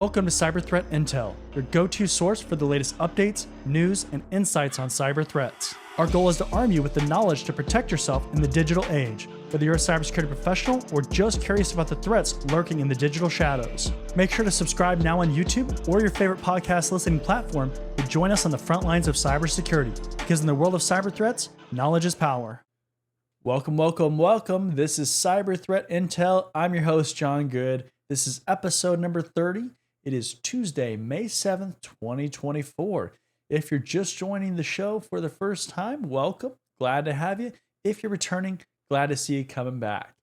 Welcome to Cyber Threat Intel, your go-to source for the latest updates, news, and insights on cyber threats. Our goal is to arm you with the knowledge to protect yourself in the digital age, whether you're a cybersecurity professional or just curious about the threats lurking in the digital shadows. Make sure to subscribe now on YouTube or your favorite podcast listening platform to join us on the front lines of cybersecurity, because in the world of cyber threats, knowledge is power. Welcome. This is Cyber Threat Intel. I'm your host, John Good. This is episode number 30. It is Tuesday, May 7th, 2024. If you're just joining the show for the first time, welcome. Glad to have you. If you're returning, glad to see you coming back.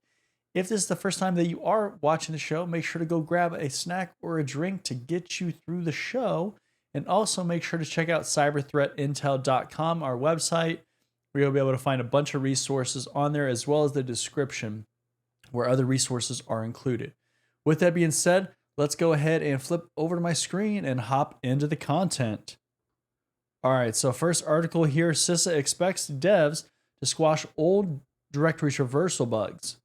If this is the first time that you are watching the show, make sure to go grab a snack or a drink to get you through the show. And also make sure to check out cyberthreatintel.com, our website, where you'll be able to find a bunch of resources on there, as well as the description where other resources are included. With that being said, let's go ahead and flip over to my screen and hop into the content. All right, so first article here, CISA expects devs to squash old directory traversal bugs.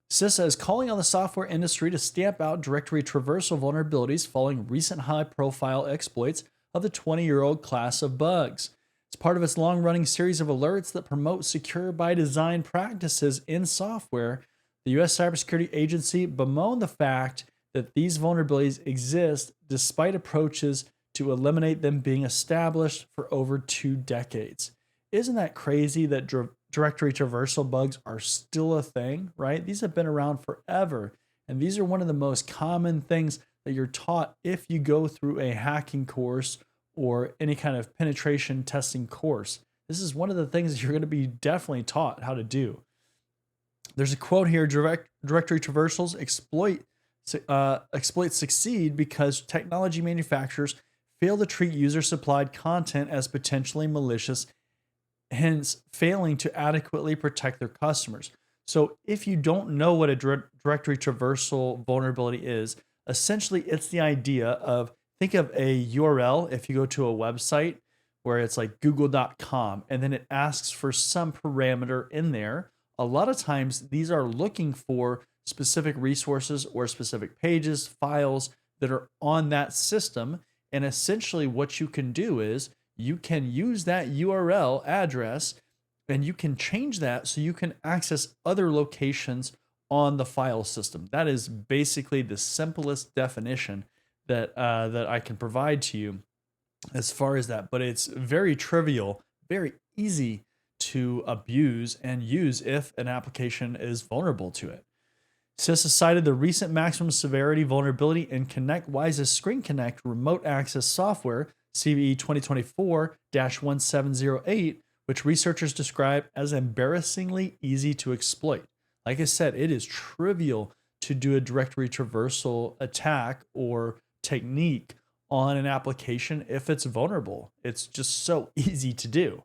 CISA is calling on the software industry to stamp out directory traversal vulnerabilities following recent high-profile exploits of the 20-year-old class of bugs. It's part of its long-running series of alerts that promote secure by design practices in software. The U.S. Cybersecurity Agency bemoaned the fact that these vulnerabilities exist despite approaches to eliminate them being established for over 2 decades. Isn't that crazy that directory traversal bugs are still a thing, right? These have been around forever, and these are one of the most common things that you're taught if you go through a hacking course or any kind of penetration testing course. This is one of the things that you're going to be definitely taught how to do. There's a quote here: directory traversals exploits succeed because technology manufacturers fail to treat user-supplied content as potentially malicious, hence failing to adequately protect their customers. So if you don't know what a directory traversal vulnerability is, essentially it's the idea of, think of a URL. If you go to a website where it's like google.com and then it asks for some parameter in there, a lot of times these are looking for specific resources or specific pages, files that are on that system. And essentially what you can do is you can use that URL address and you can change that so you can access other locations on the file system. That is basically the simplest definition that I can provide to you as far as that. But it's very trivial, very easy to abuse and use if an application is vulnerable to it. CISA cited the recent maximum severity vulnerability in ConnectWise's Screen Connect remote access software, CVE 2024-1708, which researchers describe as embarrassingly easy to exploit. Like I said, it is trivial to do a directory traversal attack or technique on an application if it's vulnerable. It's just so easy to do.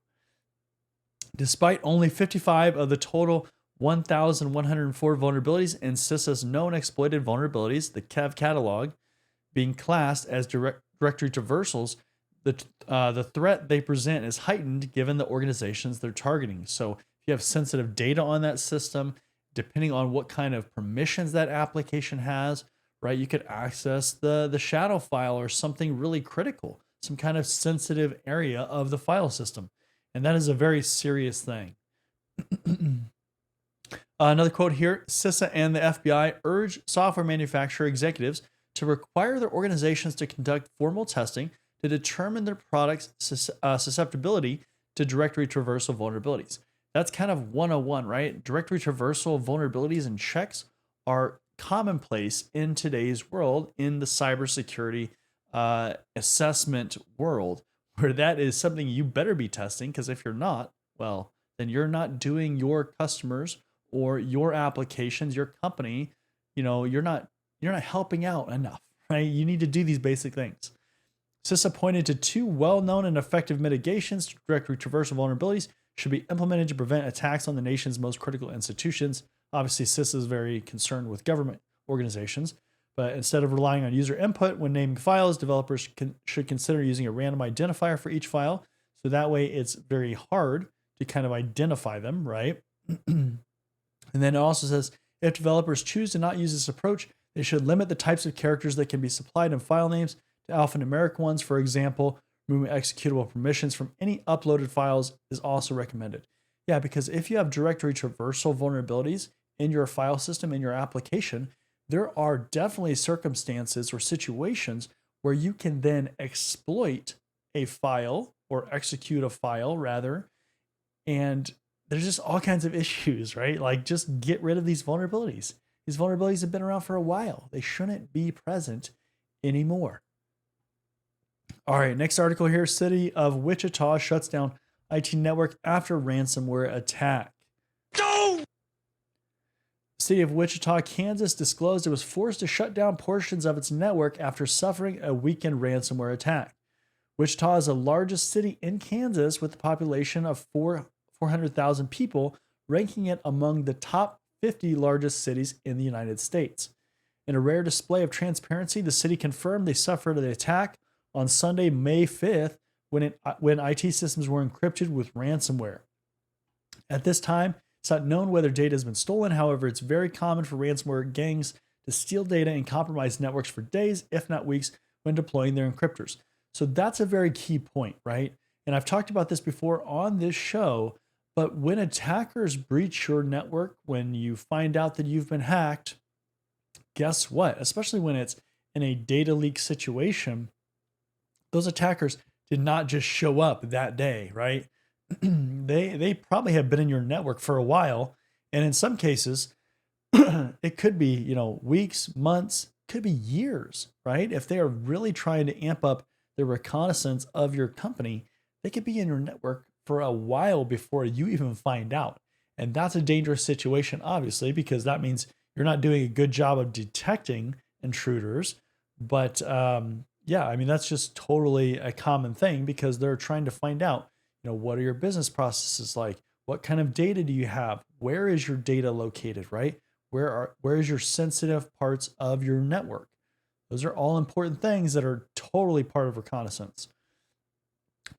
Despite only 55 of the total 1,104 vulnerabilities in CISA's known exploited vulnerabilities, the KEV catalog, being classed as directory traversals, the threat they present is heightened given the organizations they're targeting. So if you have sensitive data on that system, depending on what kind of permissions that application has, right, you could access the shadow file or something really critical, some kind of sensitive area of the file system. And that is a very serious thing. Another quote here: CISA and the FBI urge software manufacturer executives to require their organizations to conduct formal testing to determine their product's susceptibility to directory traversal vulnerabilities. That's kind of 101, right? Directory traversal vulnerabilities and checks are commonplace in today's world, in the cybersecurity assessment world, where that is something you better be testing, because if you're not, well, then you're not doing your customers or your applications, your company, you're not helping out enough, right? You need to do these basic things. CISA pointed to 2 well-known and effective mitigations to directory traversal vulnerabilities should be implemented to prevent attacks on the nation's most critical institutions. Obviously, CISA is very concerned with government organizations, but instead of relying on user input when naming files, developers should consider using a random identifier for each file. So that way it's very hard to kind of identify them, right? And then it also says, if developers choose to not use this approach, they It should limit the types of characters that can be supplied in file names to alphanumeric ones. For example, removing executable permissions from any uploaded files is also recommended. Yeah, because if you have directory traversal vulnerabilities in your file system, in your application, there are definitely circumstances or situations where you can then exploit a file or execute a file rather. And there's just all kinds of issues, right? Like just get rid of these vulnerabilities. These vulnerabilities have been around for a while. They shouldn't be present anymore. All right, next article here. City of Wichita shuts down IT network after ransomware attack. No! City of Wichita, Kansas disclosed it was forced to shut down portions of its network after suffering a weekend ransomware attack. Wichita is the largest city in Kansas with a population of 400,000 people, ranking it among the top 50 largest cities in the United States. In a rare display of transparency, the city confirmed they suffered an attack on Sunday, May 5th, when IT systems were encrypted with ransomware. At this time, it's not known whether data has been stolen. However, it's very common for ransomware gangs to steal data and compromise networks for days, if not weeks, when deploying their encryptors. So that's a very key point, right? And I've talked about this before on this show, but when attackers breach your network, when you find out that you've been hacked, guess what? Especially when it's in a data leak situation, those attackers did not just show up that day, right? They probably have been in your network for a while, and in some cases, it could be weeks, months, could be years, right? If they are really trying to amp up the reconnaissance of your company, they could be in your network for a while before you even find out, and that's a dangerous situation, obviously, because that means you're not doing a good job of detecting intruders. But yeah, I mean, that's just totally a common thing because they're trying to find out, what are your business processes like? What kind of data do you have? Where is your data located, right? Where is your sensitive parts of your network? Those are all important things that are totally part of reconnaissance.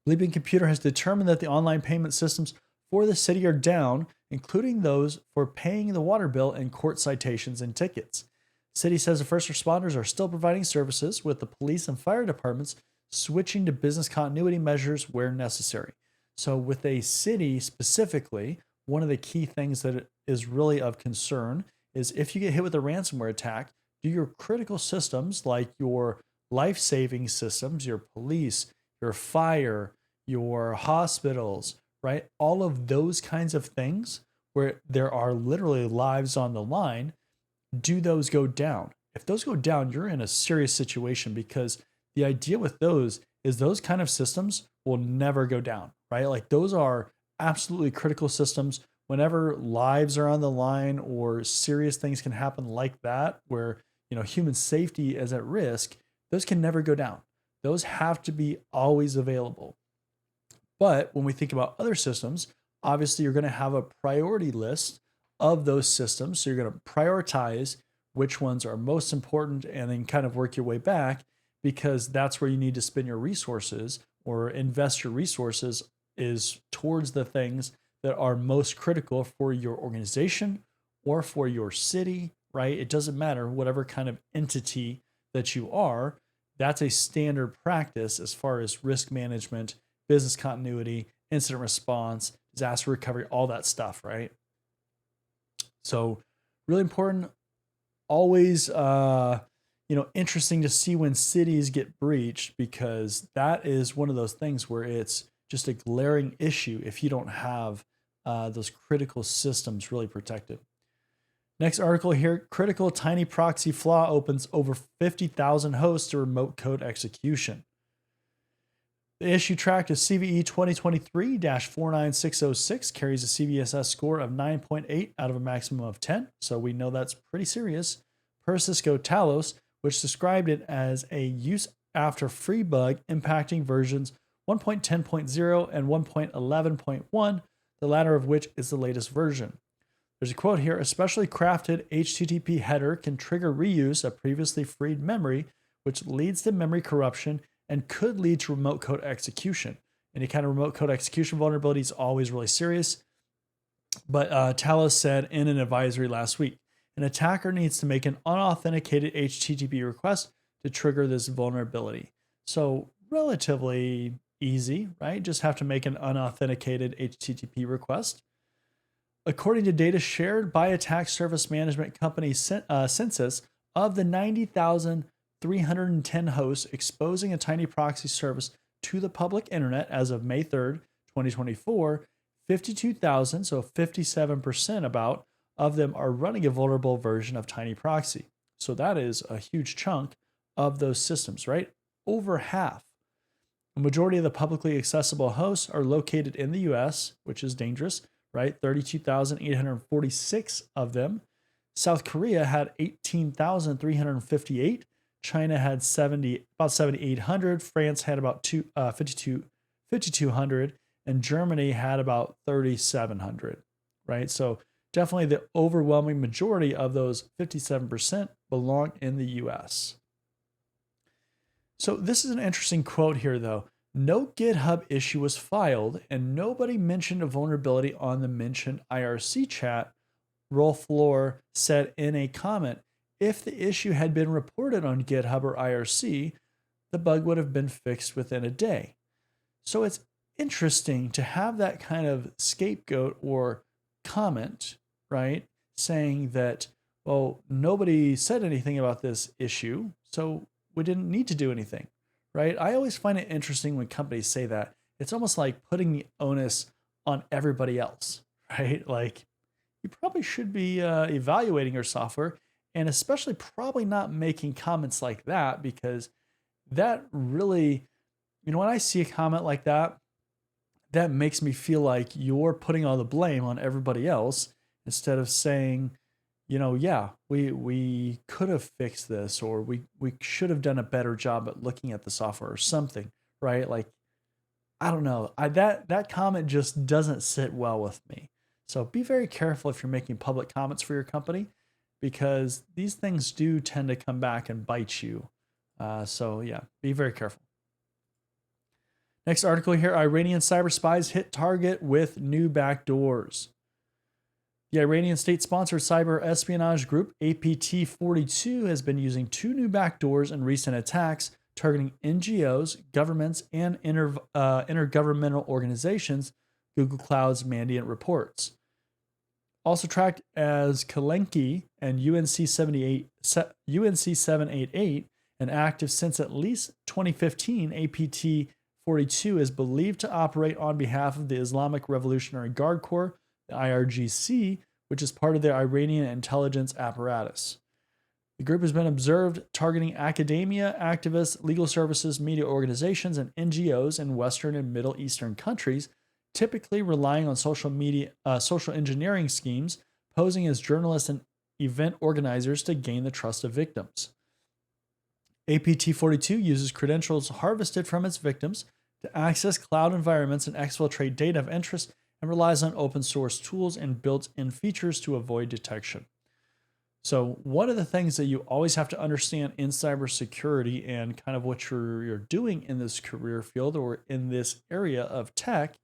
Bleeping Computer has determined that the online payment systems for the city are down, including those for paying the water bill and court citations and tickets. City says the first responders are still providing services, with the police and fire departments switching to business continuity measures where necessary. So with a city specifically, one of the key things that is really of concern is if you get hit with a ransomware attack, do your critical systems like your life-saving systems, your police, your fire, your hospitals, right? All of those kinds of things where there are literally lives on the line, do those go down? If those go down, you're in a serious situation because the idea with those is those kind of systems will never go down, right? Like those are absolutely critical systems. Whenever lives are on the line or serious things can happen like that, where human safety is at risk, those can never go down. Those have to be always available. But when we think about other systems, obviously you're going to have a priority list of those systems. So you're going to prioritize which ones are most important and then kind of work your way back, because that's where you need to spend your resources or invest your resources is towards the things that are most critical for your organization or for your city, right? It doesn't matter whatever kind of entity that you are. That's a standard practice as far as risk management, business continuity, incident response, disaster recovery, all that stuff, right? So really important. Always, interesting to see when cities get breached, because that is one of those things where it's just a glaring issue if you don't have those critical systems really protected. Next article here, critical tiny proxy flaw opens over 50,000 hosts to remote code execution. The issue tracked as CVE 2023-49606 carries a CVSS score of 9.8 out of a maximum of 10, so we know that's pretty serious. Per Cisco Talos, which described it as a use after free bug impacting versions 1.10.0 and 1.11.1, the latter of which is the latest version. There's a quote here, a specially crafted HTTP header can trigger reuse of previously freed memory, which leads to memory corruption and could lead to remote code execution. Any kind of remote code execution vulnerability is always really serious. But Talos said in an advisory last week, an attacker needs to make an unauthenticated HTTP request to trigger this vulnerability. So relatively easy, right? Just have to make an unauthenticated HTTP request. According to data shared by attack surface management company Census, of the 90,310 hosts exposing a tiny proxy service to the public internet as of May 3rd, 2024, 52,000, so 57% about, of them are running a vulnerable version of Tiny Proxy. So that is a huge chunk of those systems, right? Over half. The majority of the publicly accessible hosts are located in the US, which is dangerous, right? 32,846 of them. South Korea had 18,358. China had about 7,800. France had about 5,200. And Germany had about 3,700, right? So definitely the overwhelming majority of those 57% belong in the US. So this is an interesting quote here, though. No GitHub issue was filed, and nobody mentioned a vulnerability on the mentioned IRC chat, Rolf Lohr said in a comment. If the issue had been reported on GitHub or IRC, the bug would have been fixed within a day. So it's interesting to have that kind of scapegoat or comment, right? Saying that, well, nobody said anything about this issue, so we didn't need to do anything, right? I always find it interesting when companies say that. It's almost like putting the onus on everybody else, right? Like, you probably should be evaluating your software, and especially probably not making comments like that, because that really, when I see a comment like that, that makes me feel like you're putting all the blame on everybody else instead of saying, yeah, we could have fixed this, or we should have done a better job at looking at the software or something, right? Like, I don't know. That comment just doesn't sit well with me. So be very careful if you're making public comments for your company, because these things do tend to come back and bite you. So yeah, be very careful. Next article here, Iranian cyber spies hit target with new backdoors. The Iranian state-sponsored cyber espionage group APT42 has been using two new backdoors in recent attacks targeting NGOs, governments, and intergovernmental organizations, Google Cloud's Mandiant reports. Also tracked as Kalenki and UNC 788 and active since at least 2015, APT42 is believed to operate on behalf of the Islamic Revolutionary Guard Corps, the IRGC, which is part of the Iranian intelligence apparatus. The group has been observed targeting academia, activists, legal services, media organizations, and NGOs in Western and Middle Eastern countries, typically relying on social engineering schemes, posing as journalists and event organizers to gain the trust of victims. APT42 uses credentials harvested from its victims to access cloud environments and exfiltrate data of interest, and relies on open source tools and built-in features to avoid detection. So one of the things that you always have to understand in cybersecurity and kind of what you're doing in this career field or in this area of tech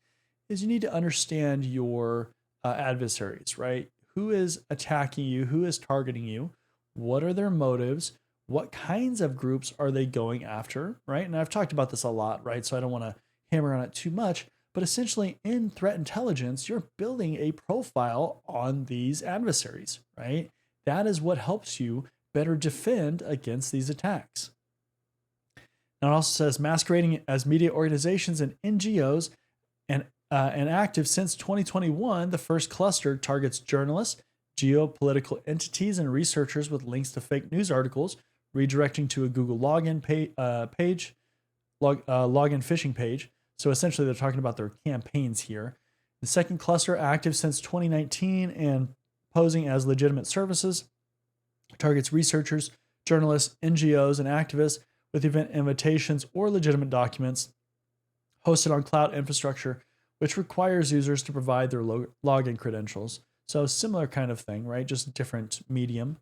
is you need to understand your adversaries, right? Who is attacking you? Who is targeting you? What are their motives? What kinds of groups are they going after, right? And I've talked about this a lot, right? So I don't want to hammer on it too much, but essentially in threat intelligence, you're building a profile on these adversaries, right? That is what helps you better defend against these attacks. Now it also says masquerading as media organizations and NGOs and active since 2021, the first cluster targets journalists, geopolitical entities, and researchers with links to fake news articles, redirecting to a Google login login phishing page. So essentially, they're talking about their campaigns here. The second cluster, active since 2019 and posing as legitimate services, targets researchers, journalists, NGOs, and activists with event invitations or legitimate documents hosted on cloud infrastructure, which requires users to provide their login credentials. So similar kind of thing, right? Just different medium.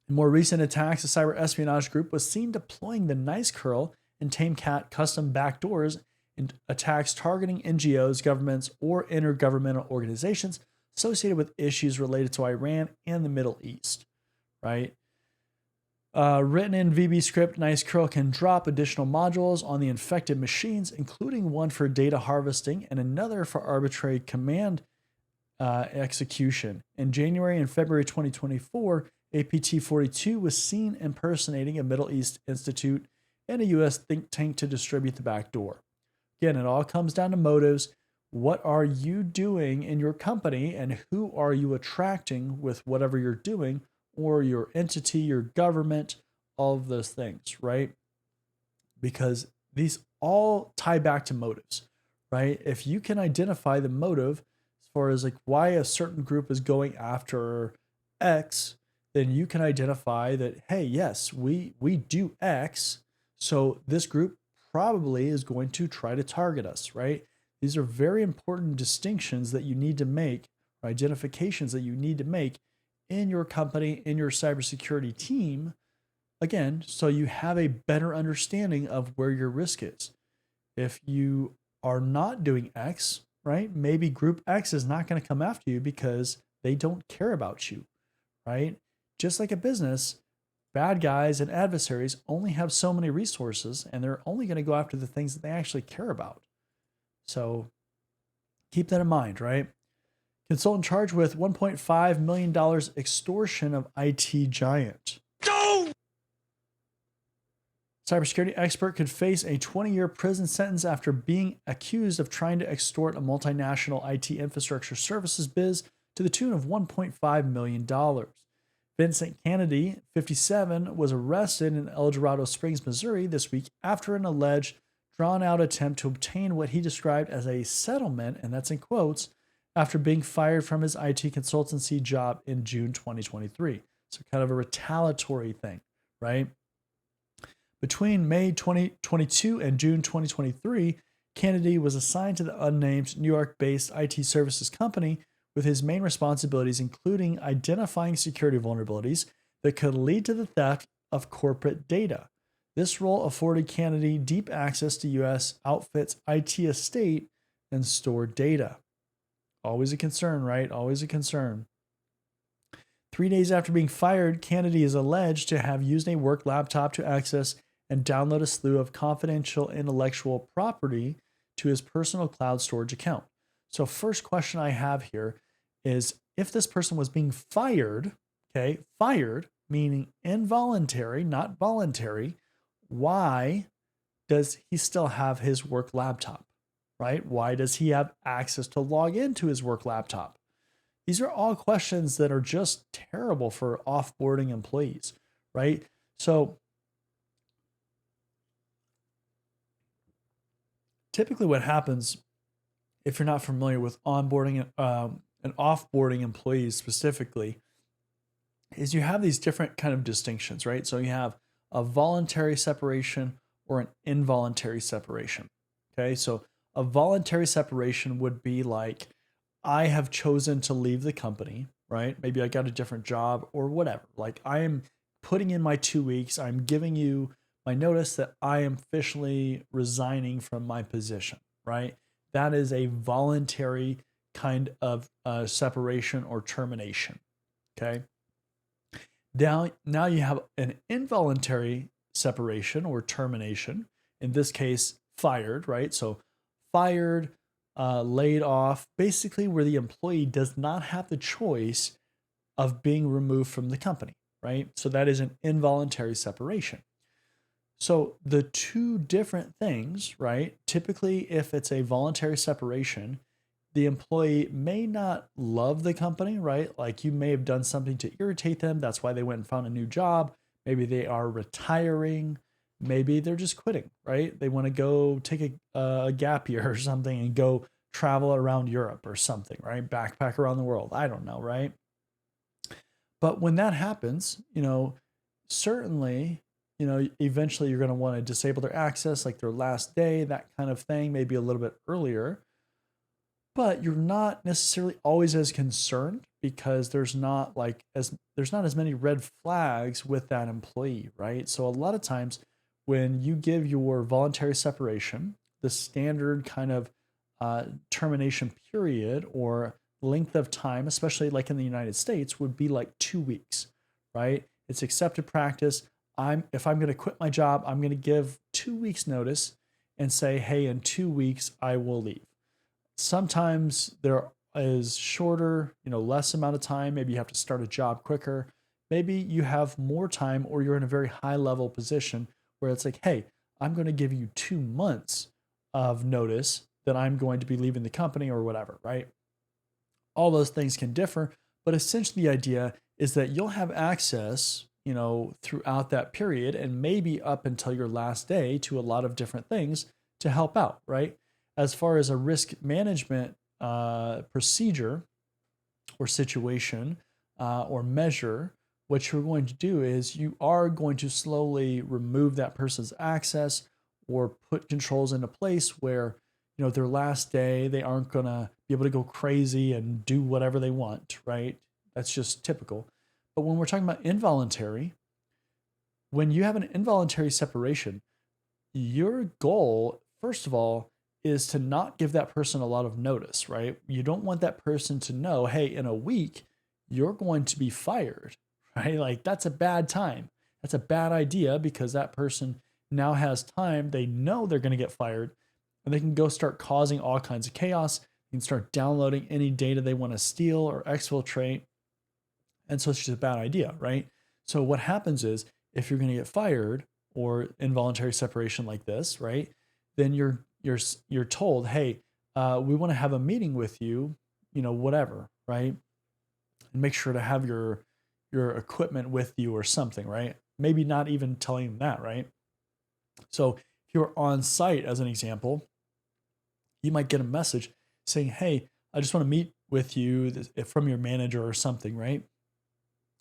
In more recent attacks, the cyber espionage group was seen deploying the Nice Curl and Tamecat custom backdoors in attacks targeting NGOs, governments, or intergovernmental organizations associated with issues related to Iran and the Middle East, right? Written in VB script, nice curl can drop additional modules on the infected machines, including one for data harvesting and another for arbitrary command execution. In January and February 2024, APT-42 was seen impersonating a Middle East institute and a U.S. think tank to distribute the backdoor. Again, it all comes down to motives. What are you doing in your company, and who are you attracting with whatever you're doing, or your entity, your government, all of those things, right? Because these all tie back to motives, right? If you can identify the motive as far as like why a certain group is going after X, then you can identify that, hey, yes, we do X, so this group probably is going to try to target us, right? These are very important distinctions that you need to make, or identifications that you need to make in your company, in your cybersecurity team, again, so you have a better understanding of where your risk is. If you are not doing X, right, maybe group X is not going to come after you because they don't care about you, right? Just like a business, bad guys and adversaries only have so many resources, and they're only going to go after the things that they actually care about. So keep that in mind, right? Consultant charged with $1.5 million extortion of IT giant. No! Cybersecurity expert could face a 20-year prison sentence after being accused of trying to extort a multinational IT infrastructure services biz to the tune of $1.5 million. Vincent Kennedy, 57, was arrested in El Dorado Springs, Missouri this week after an alleged drawn-out attempt to obtain what he described as a settlement, and that's in quotes, after being fired from his IT consultancy job in June 2023. So kind of a retaliatory thing, right? Between May 2022 and June 2023, Kennedy was assigned to the unnamed New York-based IT services company, with his main responsibilities including identifying security vulnerabilities that could lead to the theft of corporate data. This role afforded Kennedy deep access to U.S. outfits' IT estate and stored data. Always a concern, right? Always a concern. 3 days after being fired, Kennedy is alleged to have used a work laptop to access and download a slew of confidential intellectual property to his personal cloud storage account. So first question I have here is, if this person was being fired, okay, fired meaning involuntary, not voluntary, why does he still have his work laptop? Right? Why does he have access to log into his work laptop? These are all questions that are just terrible for offboarding employees, right? So typically what happens, if you're not familiar with onboarding and offboarding employees specifically, is you have these different kind of distinctions, right? So you have a voluntary separation or an involuntary separation, okay? So a voluntary separation would be like, I have chosen to leave the company, right? Maybe I got a different job or whatever. Like, I am putting in my 2 weeks. I'm giving you my notice that I am officially resigning from my position, right? That is a voluntary kind of separation or termination, okay? Now you have an involuntary separation or termination. In this case, fired, right? So fired, laid off, basically where the employee does not have the choice of being removed from the company, right? So that is an involuntary separation. So the two different things, right? Typically, if it's a voluntary separation, the employee may not love the company, right? Like, you may have done something to irritate them. That's why they went and found a new job. Maybe they are retiring. Maybe they're just quitting, right? They want to go take a gap year or something and go travel around Europe or something, right? Backpack around the world. I don't know, right? But when that happens, certainly, eventually you're going to want to disable their access, like their last day, that kind of thing, maybe a little bit earlier. But you're not necessarily always as concerned because there's not as many red flags with that employee, right? So a lot of times when you give your voluntary separation, the standard kind of termination period or length of time, especially like in the United States, would be like 2 weeks, right? It's accepted practice. If I'm going to quit my job, I'm going to give 2 weeks notice and say, hey, in 2 weeks, I will leave. Sometimes there is shorter, less amount of time. Maybe you have to start a job quicker. Maybe you have more time, or you're in a very high level position where it's like, hey, I'm going to give you 2 months of notice that I'm going to be leaving the company or whatever, right? All those things can differ, but essentially the idea is that you'll have access, throughout that period and maybe up until your last day to a lot of different things to help out, right? As far as a risk management procedure or situation or measure, what you're going to do is you are going to slowly remove that person's access or put controls into place where, their last day, they aren't going to be able to go crazy and do whatever they want, right? That's just typical. But when we're talking about involuntary, when you have an involuntary separation, your goal, first of all, is to not give that person a lot of notice, right? You don't want that person to know, hey, in a week, you're going to be fired, right? Like that's a bad time. That's a bad idea because that person now has time. They know they're going to get fired and they can go start causing all kinds of chaos. They can start downloading any data they want to steal or exfiltrate. And so it's just a bad idea, right? So what happens is if you're going to get fired or involuntary separation like this, right? Then you're told, hey, we want to have a meeting with you, whatever, right? And make sure to have your equipment with you or something, right? Maybe not even telling them that, right? So if you're on site, as an example, you might get a message saying, hey, I just want to meet with you from your manager or something, right?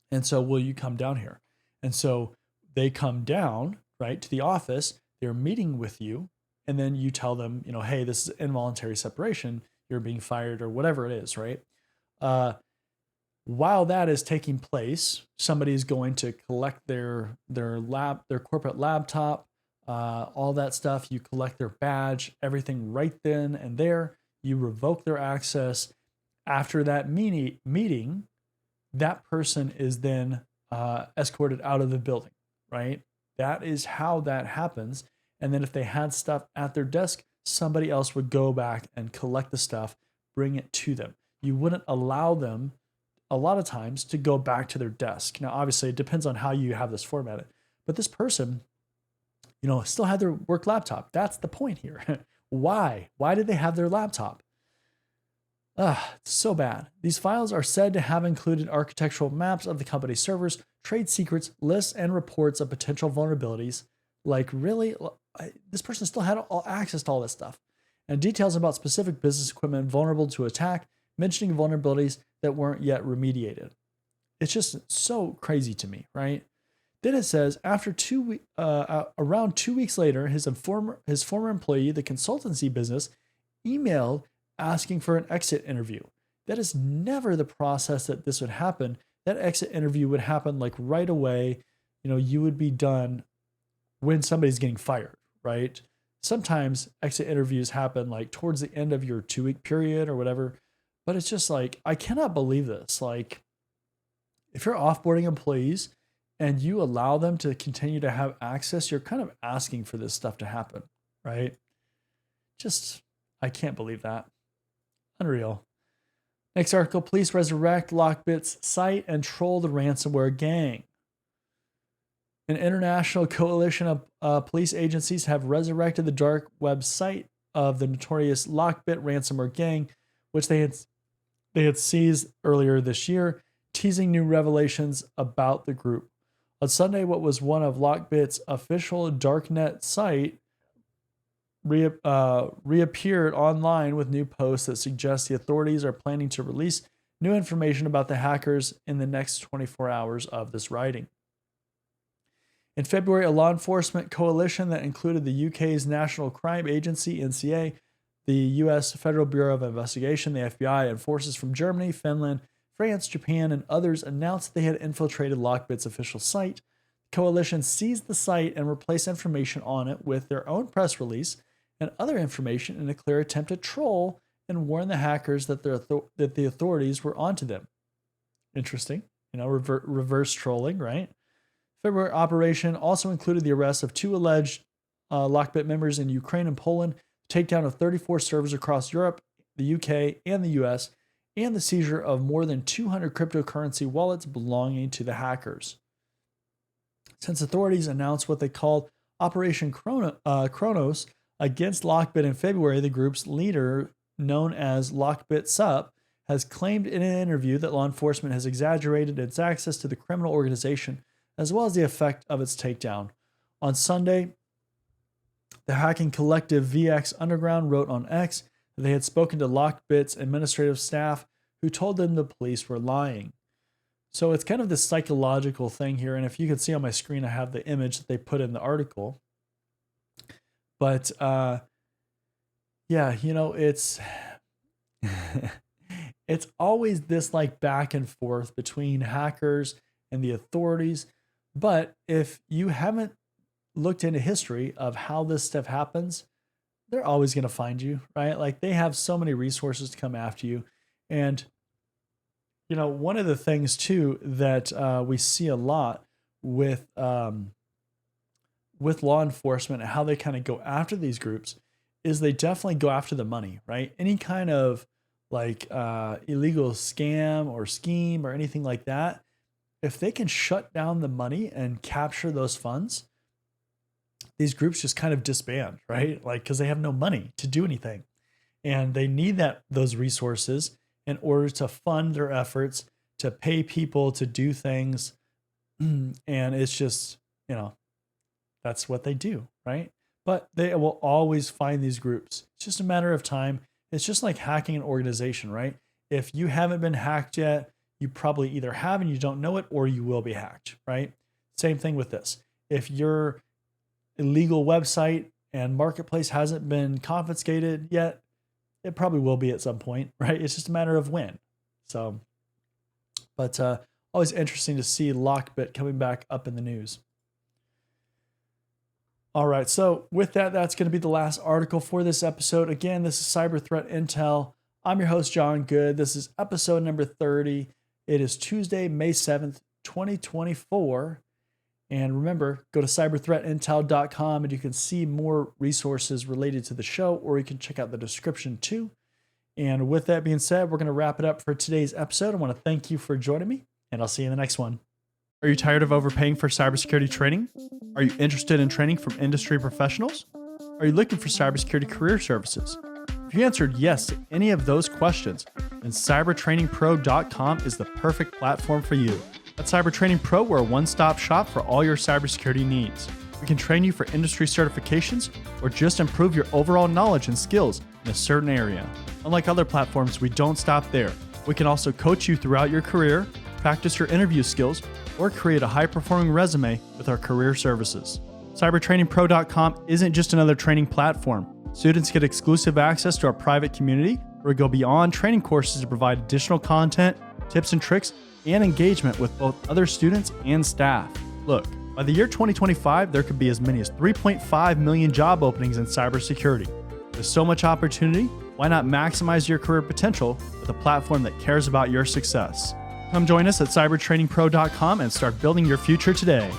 And so will you come down here? And so they come down, right, to the office, they're meeting with you, and then you tell them, hey, this is involuntary separation, you're being fired or whatever it is, right? While that is taking place, somebody is going to collect their corporate laptop, all that stuff. You collect their badge, everything right then and there. You revoke their access. After that meeting, that person is then escorted out of the building, right? That is how that happens. And then if they had stuff at their desk, somebody else would go back and collect the stuff, bring it to them. You wouldn't allow them a lot of times to go back to their desk. Now, obviously, it depends on how you have this formatted. But this person, still had their work laptop. That's the point here. Why? Why did they have their laptop? It's so bad. These files are said to have included architectural maps of the company's servers, trade secrets, lists, and reports of potential vulnerabilities. Like, really? This person still had all access to all this stuff. And details about specific business equipment vulnerable to attack, mentioning vulnerabilities that weren't yet remediated. It's just so crazy to me, right? Then it says, around 2 weeks later, his former employee, the consultancy business, emailed asking for an exit interview. That is never the process that this would happen. That exit interview would happen like right away. You would be done when somebody's getting fired, right? Sometimes exit interviews happen like towards the end of your 2-week period or whatever. But it's just like, I cannot believe this. Like, if you're offboarding employees and you allow them to continue to have access, you're kind of asking for this stuff to happen, right? Just, I can't believe that. Unreal. Next article, police resurrect Lockbit's site and troll the ransomware gang. An international coalition of police agencies have resurrected the dark web site of the notorious Lockbit ransomware gang, which they had seized earlier this year, teasing new revelations about the group. On Sunday, what was one of Lockbit's official darknet site reappeared online with new posts that suggest the authorities are planning to release new information about the hackers in the next 24 hours of this writing. In February, a law enforcement coalition that included the UK's National Crime Agency, NCA, the US Federal Bureau of Investigation, the FBI, and forces from Germany, Finland, France, Japan, and others announced they had infiltrated Lockbit's official site. The coalition seized the site and replaced information on it with their own press release and other information in a clear attempt to troll and warned the hackers that the authorities were onto them. Interesting, reverse trolling, right? February operation also included the arrest of 2 alleged Lockbit members in Ukraine and Poland, takedown of 34 servers across Europe, the UK, and the US, and the seizure of more than 200 cryptocurrency wallets belonging to the hackers. Since authorities announced what they called Operation Kronos against Lockbit in February, the group's leader, known as Lockbit Sup, has claimed in an interview that law enforcement has exaggerated its access to the criminal organization, as well as the effect of its takedown. On Sunday, the hacking collective VX Underground wrote on X that they had spoken to Lockbit's administrative staff, who told them the police were lying. So it's kind of this psychological thing here, and if you can see on my screen, I have the image that they put in the article. But it's it's always this like back and forth between hackers and the authorities. But if you haven't looked into history of how this stuff happens, they're always going to find you, right? Like they have so many resources to come after you. And, one of the things too that we see a lot with law enforcement and how they kind of go after these groups is they definitely go after the money, right? Any kind of like illegal scam or scheme or anything like that, if they can shut down the money and capture those funds, these groups just kind of disband, right? Like, because they have no money to do anything. And they need those resources in order to fund their efforts, to pay people to do things. And it's just, that's what they do, right? But they will always find these groups. It's just a matter of time. It's just like hacking an organization, right? If you haven't been hacked yet, you probably either have and you don't know it, or you will be hacked, right? Same thing with this. If your illegal website and marketplace hasn't been confiscated yet, it probably will be at some point, right? It's just a matter of when. So, but always interesting to see Lockbit coming back up in the news. All right, so with that, that's going to be the last article for this episode. Again, this is Cyber Threat Intel. I'm your host, John Good. This is episode number 30. It is Tuesday, May 7th, 2024. And remember, go to cyberthreatintel.com and you can see more resources related to the show, or you can check out the description too. And with that being said, we're going to wrap it up for today's episode. I want to thank you for joining me, and I'll see you in the next one. Are you tired of overpaying for cybersecurity training? Are you interested in training from industry professionals? Are you looking for cybersecurity career services? If you answered yes to any of those questions, then cybertrainingpro.com is the perfect platform for you. At Cyber Training Pro, we're a one-stop shop for all your cybersecurity needs. We can train you for industry certifications or just improve your overall knowledge and skills in a certain area. Unlike other platforms, we don't stop there. We can also coach you throughout your career, practice your interview skills, or create a high-performing resume with our career services. CybertrainingPro.com isn't just another training platform. Students get exclusive access to our private community, where we go beyond training courses to provide additional content, tips and tricks, and engagement with both other students and staff. Look, by the year 2025, there could be as many as 3.5 million job openings in cybersecurity. With so much opportunity, why not maximize your career potential with a platform that cares about your success? Come join us at cybertrainingpro.com and start building your future today.